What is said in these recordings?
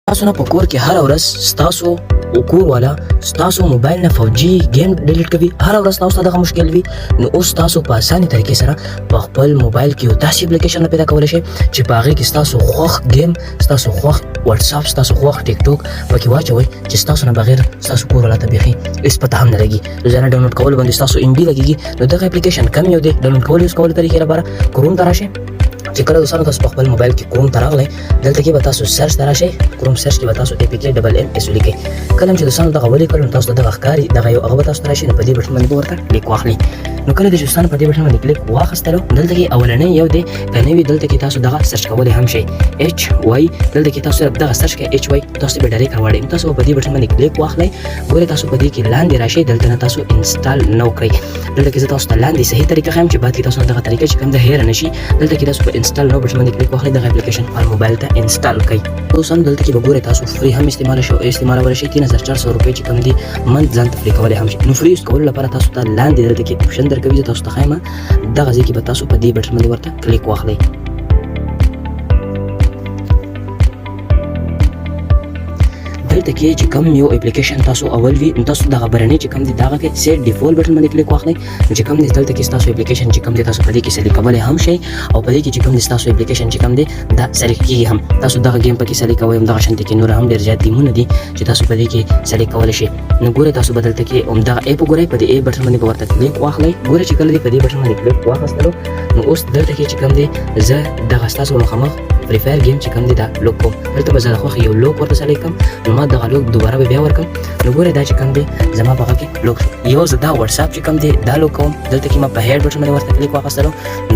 تاسو نه په کور کې هر ورځ ستاسو کور والا ستاسو موبایل نه فوجي گیم ډیلیټ کوي، هر ورځ تاسو دغه مشکل وي، نو اوس تاسو په اسانه طریقې سره په خپل موبایل کې یو داسې اپلیکیشن پیدا کولی شئ چې په هغې کې ستاسو خوښ گیم، ستاسو خوښ واتس اپ، ستاسو خوښ ټیک ټاک پکې واچوئ چې ستاسو نه بغیر ستاسو کور والا ته بیخي هېڅ پته هم نه لګي. نو ځانه ډاونلوډ کول باندې ستاسو ام بي لګېږي. نو دغه اپلیکیشن کم یو دی ډاونلوډ کول یوز کولو طریقې لپاره کروم ته راشئ. چې کله دوستانو تاسو په خپل موبایل کې کروم ته راغلی، دلته کې به تاسو سرچ ته راشئ. کروم سرچ کې به تاسو APK ولیکئ. کله چې دوستانو دغه ولیکل نو تاسو ته دغه ښکاري، دغه یو هغه به تاسو ته راشي، نو په دې بټن باندې به ورته کلیک واخلئ. نو کله چې دوستانو په دې بټن باندې کلیک واخیستلو، دلته کې اولنی یو دی که نه وي دلته کې تاسو دغه سرچ کولی هم شئ HY. دلته کې تاسو صرف دغه سرچ کړئ HY، تاسو به ډایرکټ راوړئ. نو تاسو په دې بټن باندې کلیک واخلئ. ګورئ تاسو په دې کې لاندې راشئ، دلته نه تاسو انسټال نو کړئ. دلته کې زه تاسو ته لاندې صحیح طریقه ښیم چې بعد کې تاسو دغه طریقه چې کوم ده هېره نه شي. دلته کې تاسو په انسټال نو بټن باندې کلیک واخلئ، دغه اپلیکیشن خپل موبایل ته انسټال کړئ. دوستانو دلته کې به ګورئ تاسو فری هم استعمالولی شئ. 3400 روپۍ چې کوم دي منت ځان ته فری کولی هم شئ. نو فری یوز کولو لپاره تاسو ته لاندې دلته کې اپشن درکوي، زه تاسو ته ښیم. دغه ځای کې به تاسو په دې بټن باندې ورته کلیک واخلئ. دلته کې چې کوم یو اپلیکیشن تاسو اول وي، نو تاسو دغه برنی چې کوم دی دغه کې سیټ ډیفولټ بټن باندې کلیک واخلئ. چې کوم دی دلته کې تاسو اپلیکیشن چې کوم دی تاسو په دې کې سلیکټ کولی هم شئ، او په دې کې چې کوم دی تاسو اپلیکیشن چې کوم دی دا سلیکټ کیږي هم. تاسو دغه گیم پکې سلیکټ کوئ، همدغه شانتې کې نور هم ډېر زیات ګیمونه دي چې تاسو په دې کې سلیکټ کولی شئ. نو ګورئ تاسو به دلته کې همدغه ایپ وګورئ، په دې ایپ بټن باندې به ورته کلیک واخلئ. ګورئ چې کله دې په دې بټن باندې کلیک واخیستلو، نو اوس دلته کې چې کوم دی زه دغه ستاسو مخامخ فری فایر گیم چې کوم دی دا لوک کوم. دلته به زه د خوښې یو لوک ورته سلیکټ کړم، نو ما دغه لوک دوباره بیا ورکړم. نو ګورئ دا چې کوم دی زما په هغه کې لوک شو. یو زه دا واتساپ چې کوم دی دا لوک کوم، دلته کې ما په هیډ بټن باندې ورته کلیک واخیستلو،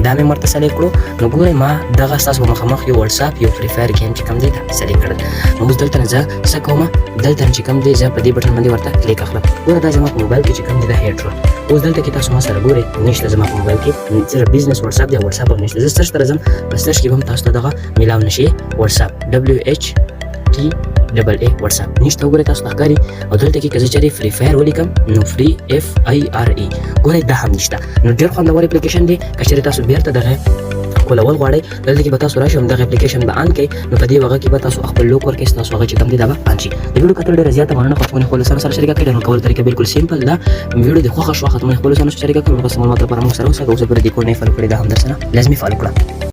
دا مې ورته سلیکټ کړو. نو ګورئ ما دغه ستاسو مخامخ یو واتساپ یو فری فایر گیم چې کوم دی دا سلیکټ کړل. نو اوس دلته نه زه څه کوم، دلته چې کوم دی زه په دې بټن باندې ورته کلیک اخلم. ګوره دا زما په موبایل کې چې کوم دی دا هیډ شو. اوس دلته کې تاسو ما سره ګورئ نشته زما په موبایل کې صرف بزنس واتساپ دی، واتساپ هم نشته. زه سرچ ته راځم، په سرچ کې به هم تاسو ته دغه میلاو نشي واتساپ WHTA واتساپ نشته. وګورئ تاسو ته ښکاري. او دلته کې که زه چېرې فری فایر ولیکم، نو فری FIRE ګورئ دا هم نشته. نو ډېر خوندور اپلیکیشن دی. که چېرې تاسو بیرته دغه کولول غواړئ، دلته کې به تاسو راشئ، همدغه اپلیکیشن به آن کړئ. نو په دې هغه کې به تاسو خپل لوک ورکړئ، ستاسو هغه چې کوم دی دا به آن شي. د ویډیو کتل ډېره زیاته مننه. خپلو خپلو سره شریکه کړئ. ډاونلوډ کولو طریقه بالکل سمپل ده. ویډیو دې خوښه شوه، خپلو خپلو سره شریکه کړئ. بس معلومات لپاره موږ سره اوسئ. که اوس پرې دې کوډ نه فالو کړی، دا هم درسره لازمي فالو کړه.